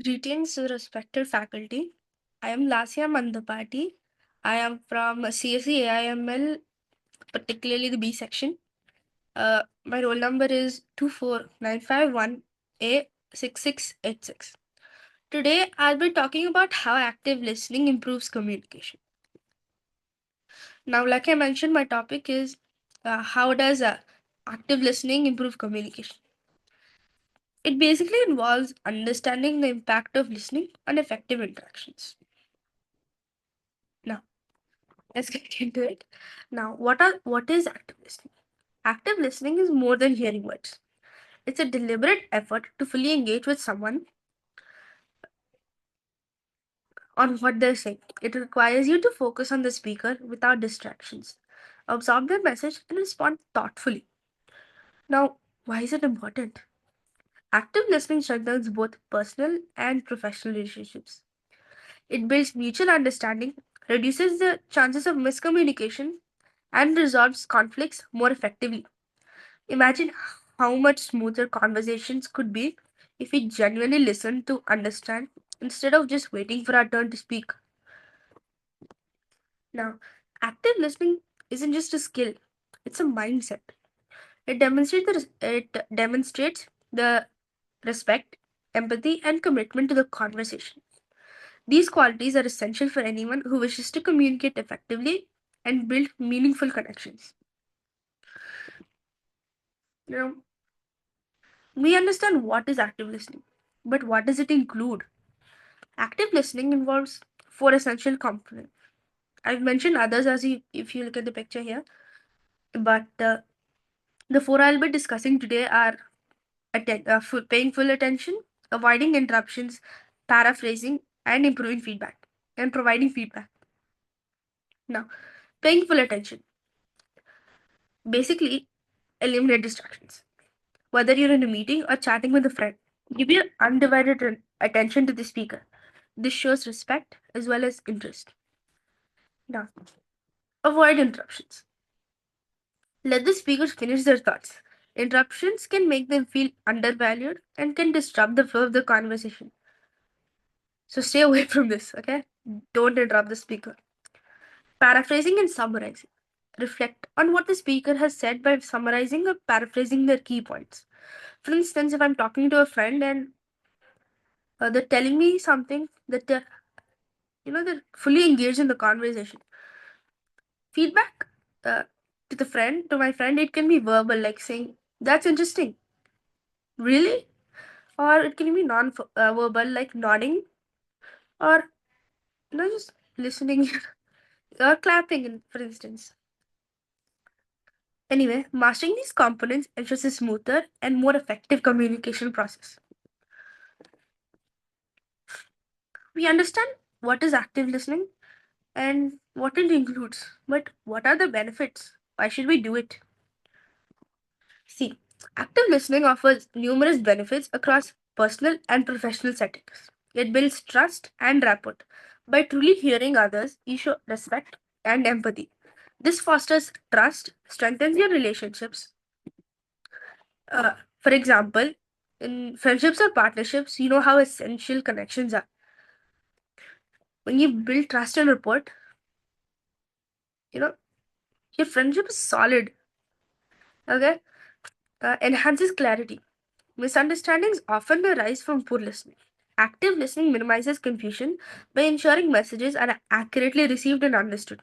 Greetings to respected faculty. I am Lasya Mandapati. I am from CSE AI&ML, particularly the B section. My roll number is 24951A6686. Today, I'll be talking about how active listening improves communication. Now, like I mentioned, my topic is how does active listening improve communication? It basically involves understanding the impact of listening on effective interactions. Now, let's get into it. Now, what is active listening? Active listening is more than hearing words. It's a deliberate effort to fully engage with someone on what they're saying. It requires you to focus on the speaker without distractions, absorb their message, and respond thoughtfully. Now, why is it important? Active listening strengthens both personal and professional relationships. It builds mutual understanding, reduces the chances of miscommunication, and resolves conflicts more effectively. Imagine how much smoother conversations could be if we genuinely listened to understand instead of just waiting for our turn to speak. Now, active listening isn't just a skill, it's a mindset. It demonstrates the respect, empathy, and commitment to the conversation. These qualities are essential for anyone who wishes to communicate effectively and build meaningful connections. Now, we understand what is active listening, but what does it include? Active listening involves four essential components. I've mentioned others as if you look at the picture here, but the four I'll be discussing today are paying full attention, avoiding interruptions, paraphrasing, and improving feedback, and providing feedback. Now, paying full attention basically eliminate distractions. Whether you're in a meeting or chatting with a friend, give your undivided attention to the speaker. This shows respect as well as interest. Now, avoid interruptions. Let the speakers finish their thoughts. Interruptions can make them feel undervalued and can disrupt the flow of the conversation. So stay away from this, okay? Don't interrupt the speaker. Paraphrasing and summarizing. Reflect on what the speaker has said by summarizing or paraphrasing their key points. For instance, if I'm talking to a friend and they're telling me something that they're fully engaged in the conversation. Feedback uh, to my friend, it can be verbal, like saying, "That's interesting." Really? Or it can be non-verbal, like nodding, or just listening or clapping, for instance. Anyway, mastering these components ensures a smoother and more effective communication process. We understand what is active listening and what it includes, but what are the benefits? Why should we do it? See, active listening offers numerous benefits across personal and professional settings. It builds trust and rapport. By truly hearing others, you show respect and empathy. This fosters trust, strengthens your relationships. For example, in friendships or partnerships, you know how essential connections are. When you build trust and rapport, you know, your friendship is solid. Okay? Enhances clarity. Misunderstandings often arise from poor listening. Active listening minimizes confusion by ensuring messages are accurately received and understood.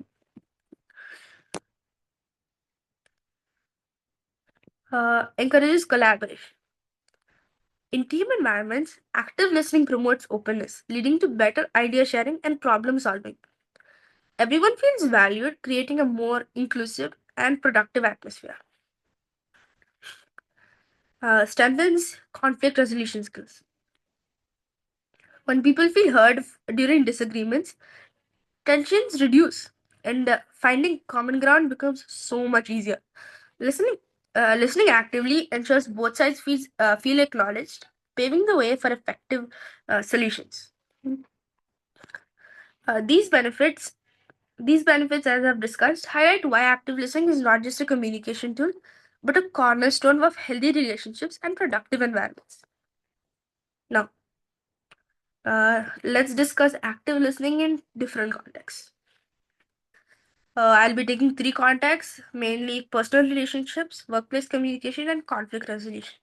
Encourages collaboration. In team environments, active listening promotes openness, leading to better idea sharing and problem solving. Everyone feels valued, creating a more inclusive and productive atmosphere. Strengthens conflict resolution skills. When people feel heard during disagreements, tensions reduce, and finding common ground becomes so much easier. Listening, listening actively ensures both sides feel acknowledged, paving the way for effective solutions. Uh, these benefits, these benefits, as I've discussed, highlight why active listening is not just a communication tool, but a cornerstone of healthy relationships and productive environments. Now, Let's discuss active listening in different contexts. I'll be taking three contexts, mainly personal relationships, workplace communication, and conflict resolution.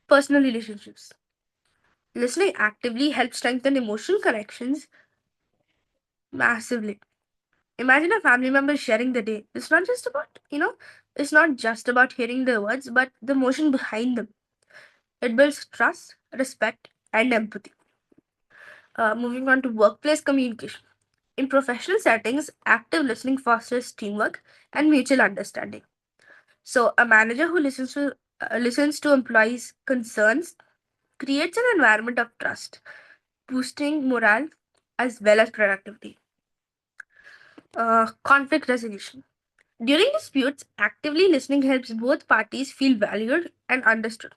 Personal relationships. Listening actively helps strengthen emotional connections massively. Imagine a family member sharing the day. It's not just about hearing the words, but the emotion behind them. It builds trust, respect, and empathy. Moving on to workplace communication. In professional settings, active listening fosters teamwork and mutual understanding. So, a manager who listens to employees' concerns creates an environment of trust, boosting morale as well as productivity. Conflict resolution. During disputes, actively listening helps both parties feel valued and understood.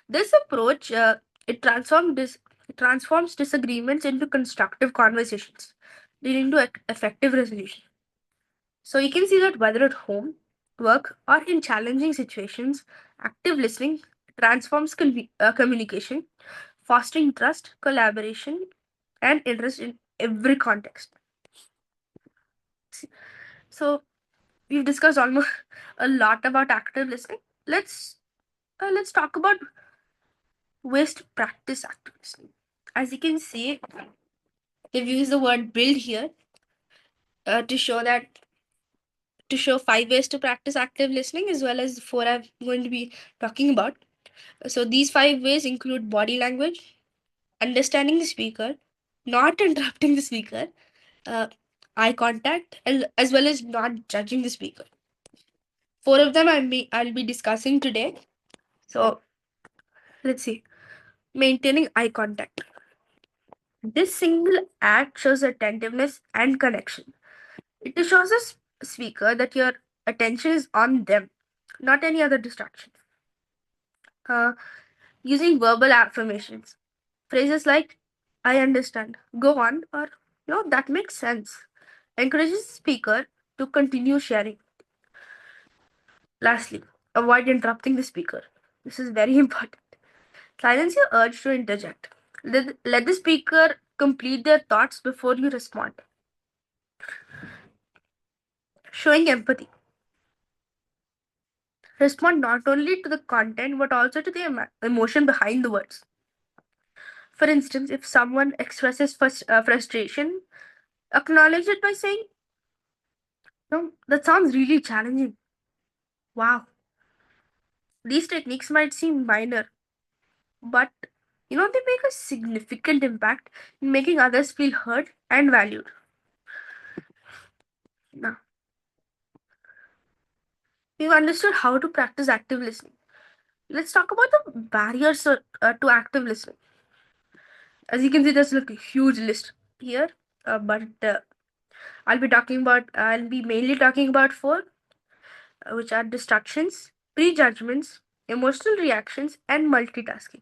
This approach it transforms disagreements into constructive conversations, leading to effective resolution. So you can see that whether at home, work, or in challenging situations, active listening transforms communication, fostering trust, collaboration, and interest in every context. So we've discussed almost a lot about active listening. Let's let's talk about ways to practice active listening. As you can see, they've used the word build here to show that to show 5 ways to practice active listening as well as 4 I'm going to be talking about. So these 5 ways include body language, understanding the speaker, not interrupting the speaker, uh, eye contact, as well as not judging the speaker. 4 of them I'll be discussing today. So let's see. Maintaining eye contact. This single act shows attentiveness and connection. It shows the speaker that your attention is on them, not any other distraction. Uh, Using verbal affirmations. Phrases like, I understand, go on, or, that makes sense, encourages the speaker to continue sharing. Lastly, avoid interrupting the speaker. This is very important. Silence your urge to interject. Let the speaker complete their thoughts before you respond. Showing empathy. Respond not only to the content but also to the emotion behind the words. For instance, if someone expresses frustration, acknowledge it by saying, no, that sounds really challenging. Wow. These techniques might seem minor, but they make a significant impact in making others feel heard and valued. Now, we've understood how to practice active listening. Let's talk about the barriers to active listening. As you can see, there's like a huge list here, but I'll be mainly talking about 4, which are distractions, prejudgments, emotional reactions, and multitasking.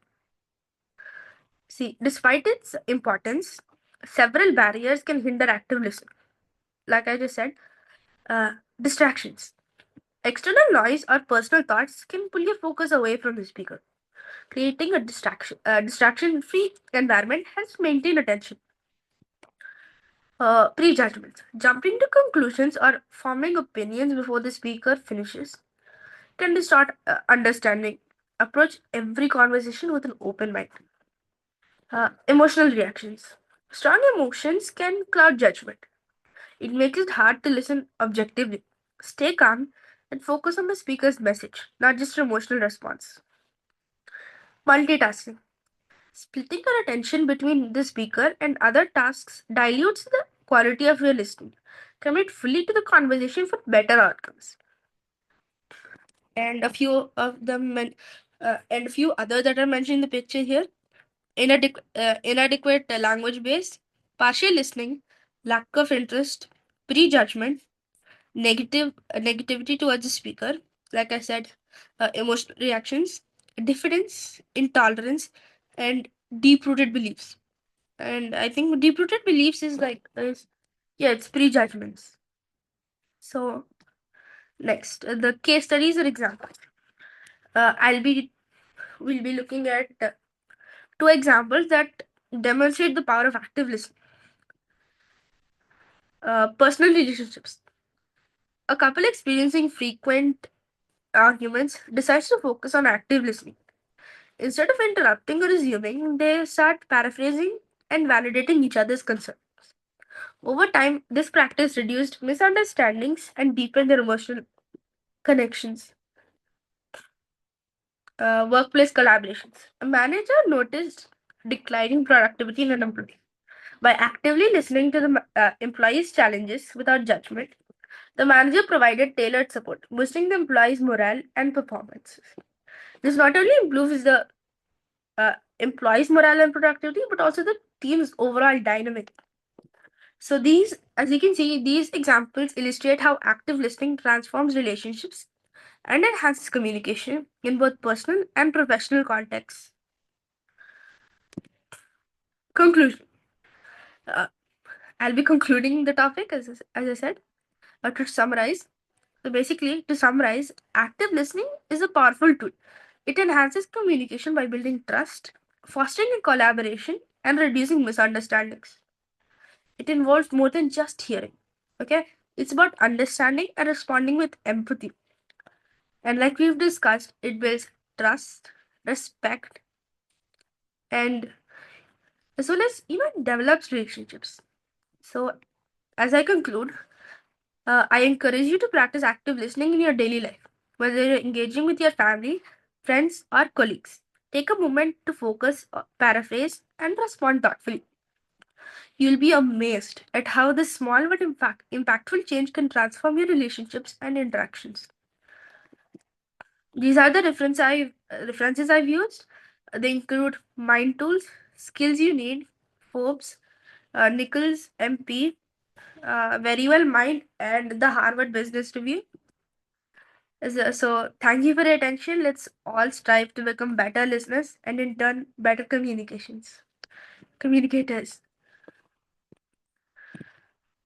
See, despite its importance, several barriers can hinder active listening. Like I just said, distractions. External noise or personal thoughts can pull your focus away from the speaker. Creating a distraction-free environment helps maintain attention. Prejudgments. Jumping to conclusions or forming opinions before the speaker finishes can distort understanding. Approach every conversation with an open mind. Emotional reactions. Strong emotions can cloud judgment. It makes it hard to listen objectively. Stay calm and focus on the speaker's message, not just your emotional response. Multitasking. Splitting your attention between the speaker and other tasks dilutes the quality of your listening. Commit fully to the conversation for better outcomes. And a few of them, and a few other that are mentioned in the picture here. Inadequate language base, partial listening, lack of interest, prejudgment, negativity towards the speaker. Like I said, emotional reactions, diffidence, intolerance, and deep-rooted beliefs. And I think deep-rooted beliefs yeah, it's prejudgments. So next, the case studies or examples. I'll be We'll be looking at Two examples that demonstrate the power of active listening. Personal relationships. A couple experiencing frequent arguments decides to focus on active listening. Instead of interrupting or assuming, they start paraphrasing and validating each other's concerns. Over time, this practice reduced misunderstandings and deepened their emotional connections. Workplace collaborations. A manager noticed declining productivity in an employee. By actively listening to the employee's challenges without judgment, the manager provided tailored support, boosting the employee's morale and performance. This not only improves the employees' morale and productivity, but also the team's overall dynamic. So these, as you can see, these examples illustrate how active listening transforms relationships and enhances communication in both personal and professional contexts. Conclusion. Uh, I'll be concluding the topic as I said. To summarize, to summarize, active listening is a powerful tool. It enhances communication by building trust, fostering a collaboration, and reducing misunderstandings. It involves more than just hearing. Okay, it's about understanding and responding with empathy. And like we've discussed, it builds trust, respect, and as well as even develops relationships. So, as I conclude, I encourage you to practice active listening in your daily life, whether you're engaging with your family, friends, or colleagues. Take a moment to focus, paraphrase, and respond thoughtfully. You'll be amazed at how this small but impactful change can transform your relationships and interactions. These are the references I've used. They include Mind Tools, Skills You Need, Forbes, Nichols, MP, Very Well Mind, and the Harvard Business Review. So, thank you for your attention. Let's all strive to become better listeners and, in turn, better communicators.